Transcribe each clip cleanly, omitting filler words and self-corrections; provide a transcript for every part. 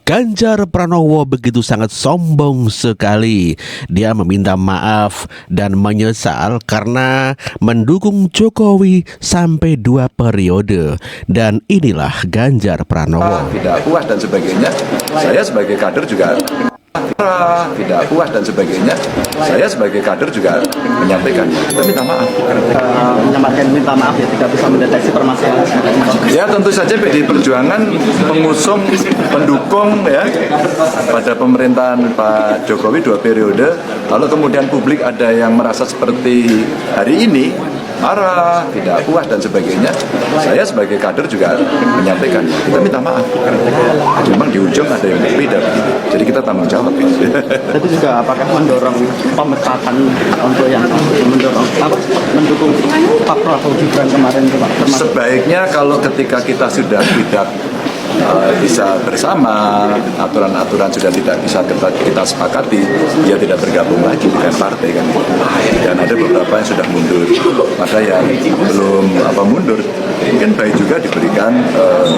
Ganjar Pranowo begitu sangat sombong sekali. Dia meminta maaf dan menyesal karena mendukung Jokowi sampai 2 periode. Dan inilah Ganjar Pranowo. Tidak puas dan sebagainya. Saya sebagai kader juga tidak puas dan sebagainya. Saya sebagai kader juga menyampaikan. Kita minta maaf. Minta maaf ya tidak bisa mendeteksi permasalahan. Ya tentu saja PDI Perjuangan mengusung pendukung ya pada pemerintahan Pak Jokowi 2 periode. Kalau kemudian publik ada yang merasa seperti hari ini marah, tidak puas dan sebagainya, saya sebagai kader juga menyampaikan kita minta maaf. Memang di ujung ada yang berbeda, jadi kita tanggung jawab. Itu juga apakah mendorong pemecatan untuk yang mendukung Pak Prabowo Gibran kemarin Pak? Sebaiknya kalau ketika kita sudah tidak bisa bersama, aturan-aturan sudah tidak bisa kita sepakati, dia tidak bergabung lagi dengan partai kan. Dan ada beberapa yang sudah mundur, maka yang belum mundur mungkin baik juga diberikan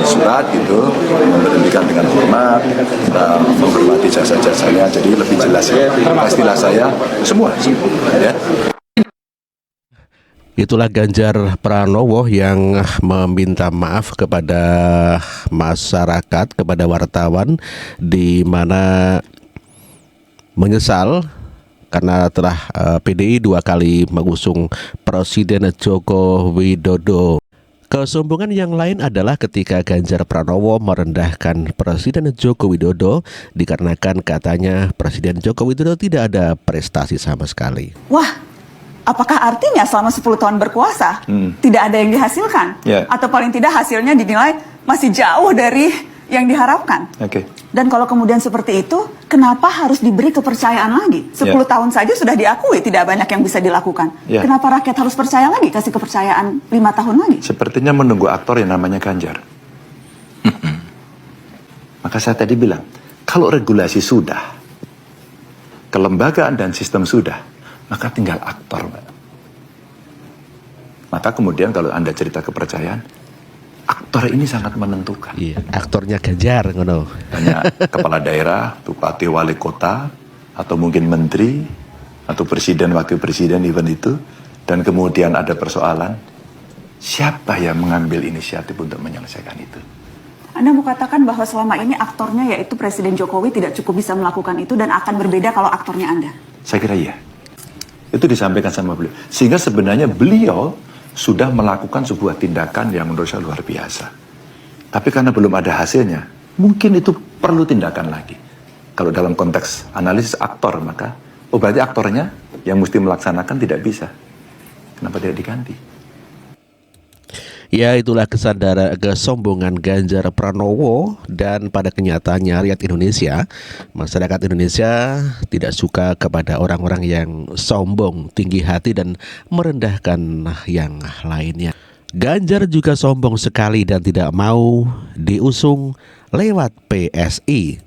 surat gitu, memberhentikan dengan hormat, kita menghormati jasa-jasanya, jadi lebih jelas ya. Pastilah saya semua ya. Itulah Ganjar Pranowo yang meminta maaf kepada masyarakat, kepada wartawan, di mana menyesal karena telah PDI 2 kali mengusung Presiden Joko Widodo. Kesombongan yang lain adalah ketika Ganjar Pranowo merendahkan Presiden Joko Widodo dikarenakan katanya Presiden Joko Widodo tidak ada prestasi sama sekali. Wah, apakah artinya selama 10 tahun berkuasa tidak ada yang dihasilkan? Atau paling tidak hasilnya dinilai masih jauh dari yang diharapkan? Dan kalau kemudian seperti itu, kenapa harus diberi kepercayaan lagi? 10 tahun saja sudah diakui tidak banyak yang bisa dilakukan. Kenapa rakyat harus percaya lagi, kasih kepercayaan 5 tahun lagi? Sepertinya menunggu aktor yang namanya Ganjar. Maka saya tadi bilang, kalau regulasi sudah, kelembagaan dan sistem sudah, maka tinggal aktor, Mbak. Maka kemudian kalau Anda cerita kepercayaan, aktor ini sangat menentukan. Iya, aktornya Ganjar, ngono. Banyak kepala daerah, bupati, wali kota, atau mungkin menteri, atau presiden, wakil presiden, event itu, dan kemudian ada persoalan, siapa yang mengambil inisiatif untuk menyelesaikan itu? Anda mau katakan bahwa selama ini aktornya yaitu Presiden Jokowi tidak cukup bisa melakukan itu dan akan berbeda kalau aktornya Anda? Saya kira iya. Itu disampaikan sama beliau. Sehingga sebenarnya beliau sudah melakukan sebuah tindakan yang menurut saya luar biasa. Tapi karena belum ada hasilnya, mungkin itu perlu tindakan lagi. Kalau dalam konteks analisis aktor, maka berarti aktornya yang mesti melaksanakan tidak bisa. Kenapa tidak diganti? Ya, itulah kesombongan Ganjar Pranowo, dan pada kenyataannya rakyat Indonesia, masyarakat Indonesia tidak suka kepada orang-orang yang sombong, tinggi hati dan merendahkan yang lainnya. Ganjar juga sombong sekali dan tidak mau diusung lewat PSI.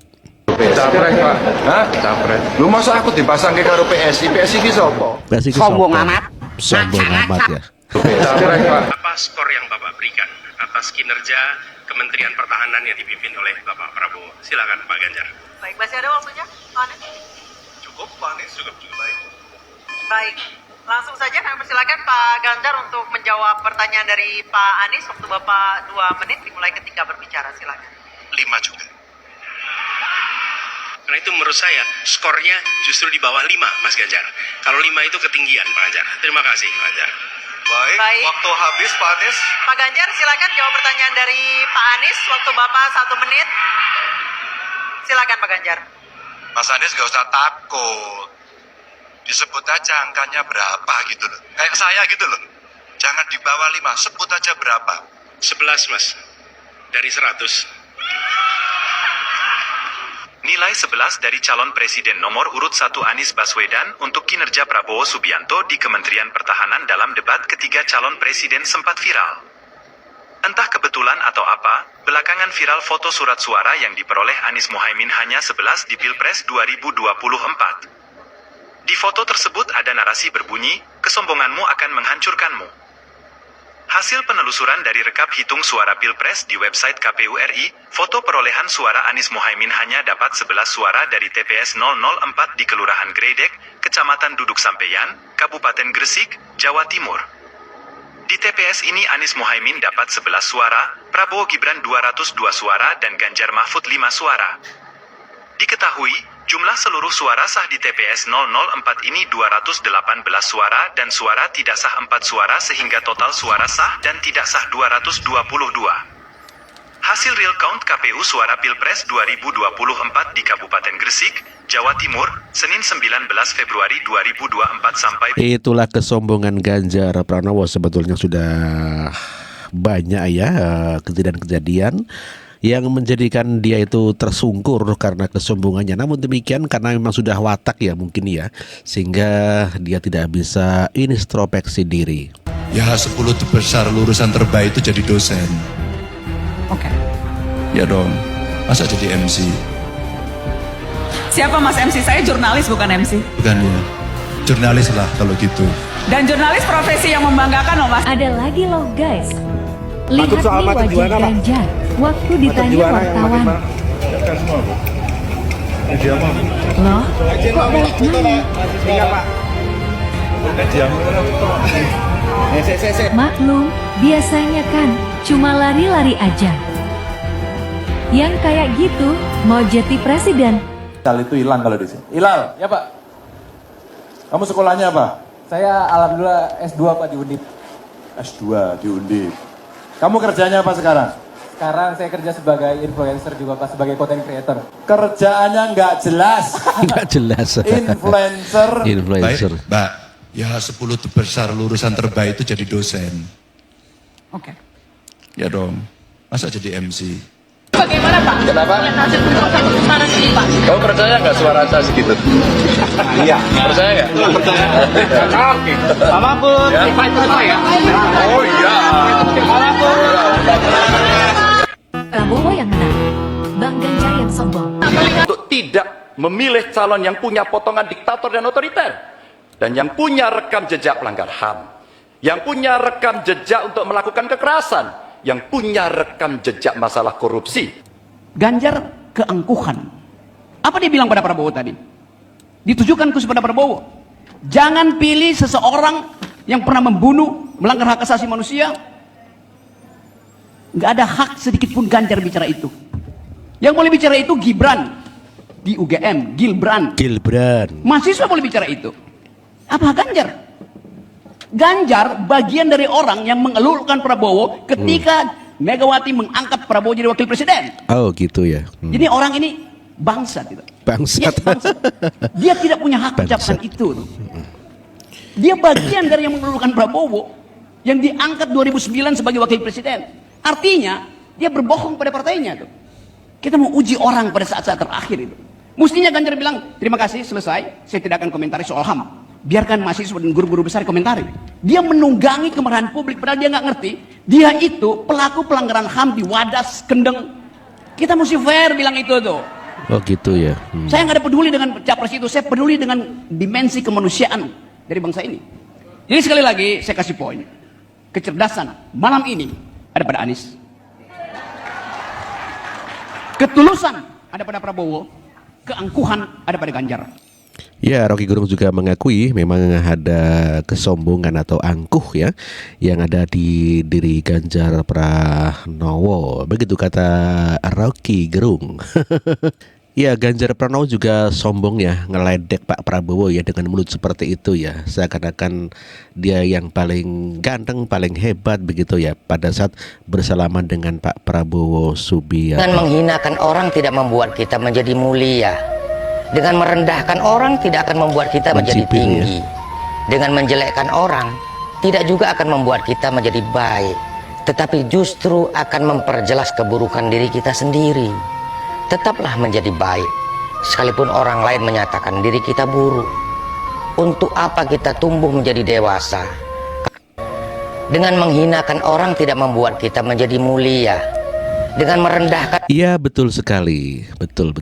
Capres, Pak. Hah? Capres. Lu masa aku dipasang ke karo PSI? PSI ki sapa? PSI Sombong amat. Sombong amat ya. Capres, Pak. Apa skor yang Bapak berikan atas kinerja Kementerian Pertahanan yang dipimpin oleh Bapak Prabowo? Silakan Pak Ganjar. Baik, masih ada waktunya, Pak Anies? Cukup, Pak Anies cukup baik. Baik, langsung saja kami persilakan Pak Ganjar untuk menjawab pertanyaan dari Pak Anies. Waktu Bapak 2 menit dimulai ketika berbicara, silakan. 5 juga. Karena itu menurut saya skornya justru di bawah 5, Mas Ganjar. Kalau 5 itu ketinggian, Pak Ganjar. Terima kasih, Pak Ganjar. Baik, waktu habis Pak Anies. Pak Ganjar silakan jawab pertanyaan dari Pak Anies. Waktu Bapak 1 menit. Silakan Pak Ganjar. Mas Anies gak usah takut. Disebut aja angkanya berapa gitu loh. Kayak saya gitu loh. Jangan di bawah 5, sebut aja berapa. 11, Mas. Dari 100. Nilai 11 dari calon presiden nomor urut 1 Anies Baswedan untuk kinerja Prabowo Subianto di Kementerian Pertahanan dalam debat ketiga calon presiden sempat viral. Entah kebetulan atau apa, belakangan viral foto surat suara yang diperoleh Anies Mohaimin hanya 11 di Pilpres 2024. Di foto tersebut ada narasi berbunyi, kesombonganmu akan menghancurkanmu. Hasil penelusuran dari rekap hitung suara Pilpres di website KPU RI, foto perolehan suara Anies Mohaimin hanya dapat 11 suara dari TPS 004 di Kelurahan Gredek, Kecamatan Duduk Sampeyan, Kabupaten Gresik, Jawa Timur. Di TPS ini Anies Mohaimin dapat 11 suara, Prabowo Gibran 202 suara dan Ganjar Mahfud 5 suara. Diketahui, jumlah seluruh suara sah di TPS 004 ini 218 suara dan suara tidak sah 4 suara sehingga total suara sah dan tidak sah 222. Hasil real count KPU suara Pilpres 2024 di Kabupaten Gresik, Jawa Timur, Senin 19 Februari 2024 sampai... Itulah kesombongan Ganjar Pranowo, sebetulnya sudah banyak ya kejadian-kejadian yang menjadikan dia itu tersungkur karena kesombongannya. Namun demikian karena memang sudah watak ya mungkin ya, sehingga dia tidak bisa introspeksi diri. Ya 10 besar lulusan terbaik itu jadi dosen. Oke. Ya dong, masa jadi MC? Siapa Mas MC? Saya jurnalis bukan MC. Bukan ya, jurnalis lah kalau gitu. Dan jurnalis profesi yang membanggakan loh Mas. Ada lagi loh guys. Lihat nih wajah Ganjar waktu ditanya wartawan. Loh, kok balik mana? Maklum, biasanya kan cuma lari-lari aja. Yang kayak gitu mau jadi presiden. Ilal itu hilang kalau di sini. Ilal. Ya Pak, Kamu sekolahnya apa? saya alhamdulillah S2 Pak di Undip. S2 di Undip. Kamu kerjanya apa sekarang? Sekarang saya kerja sebagai influencer juga Pak, sebagai content creator. Kerjaannya nggak jelas. Nggak jelas. Influencer. Influencer. Baik, Mbak, ya 10 besar lulusan terbaik itu jadi dosen. Oke. Ya dong, masa jadi MC? Bagaimana Pak? Kenapa? Hasil pemungutan suara ini Pak. Kamu percaya nggak suara saya segitu? Iya. Percaya nggak? Percaya. Oke. Pak Mahfud, invite to ya. Oh iya. Prabowo yang menang, Bang Ganjar yang sombong. Untuk tidak memilih calon yang punya potongan diktator dan otoriter, dan yang punya rekam jejak pelanggar HAM, yang punya rekam jejak untuk melakukan kekerasan, yang punya rekam jejak masalah korupsi. Ganjar keangkuhan. Apa dia bilang pada Prabowo tadi? Ditujukan kepada Prabowo. Jangan pilih seseorang yang pernah membunuh, melanggar hak asasi manusia. Nggak ada hak sedikit pun Ganjar bicara itu. Yang boleh bicara itu Gibran di UGM, Gilbran. Mahasiswa boleh bicara itu. Apa Ganjar? Ganjar bagian dari orang yang mengeluhkan Prabowo ketika Megawati mengangkat Prabowo jadi wakil presiden. Oh gitu ya. Jadi orang ini bangsat gitu. Bangsat. Yes, bangsat. Dia tidak punya hak ucapkan itu. Dia bagian dari yang mengeluhkan Prabowo yang diangkat 2009 sebagai wakil presiden. Artinya dia berbohong pada partainya tuh. Kita mau uji orang pada saat-saat terakhir itu. Mestinya Ganjar bilang, terima kasih, selesai, saya tidak akan komentari soal HAM. Biarkan mahasiswa dan guru-guru besar komentari. Dia menunggangi kemarahan publik padahal dia nggak ngerti. Dia itu pelaku pelanggaran HAM di Wadas, Kendeng. Kita mesti fair bilang itu tuh. Oh gitu ya. Saya nggak ada peduli dengan capres itu. Saya peduli dengan dimensi kemanusiaan dari bangsa ini. Jadi sekali lagi saya kasih poin. Kecerdasan malam ini ada pada Anies. Ketulusan ada pada Prabowo. Keangkuhan ada pada Ganjar. Ya, Rocky Gerung juga mengakui memang ada kesombongan atau angkuh ya yang ada di diri Ganjar Pranowo. Begitu kata Rocky Gerung. Ya, Ganjar Pranowo juga sombong ya, ngeledek Pak Prabowo ya dengan mulut seperti itu ya. Seakan-akan dia yang paling ganteng, paling hebat begitu ya pada saat bersalaman dengan Pak Prabowo Subianto. Dengan menghinakan orang tidak membuat kita menjadi mulia. Dengan merendahkan orang tidak akan membuat kita menjadi tinggi. Dengan menjelekkan orang tidak juga akan membuat kita menjadi baik, tetapi justru akan memperjelas keburukan diri kita sendiri. Tetaplah menjadi baik, sekalipun orang lain menyatakan diri kita buruk. Untuk apa kita tumbuh menjadi dewasa? Dengan menghinakan orang tidak membuat kita menjadi mulia. Dengan merendahkan... Iya, betul sekali. Betul.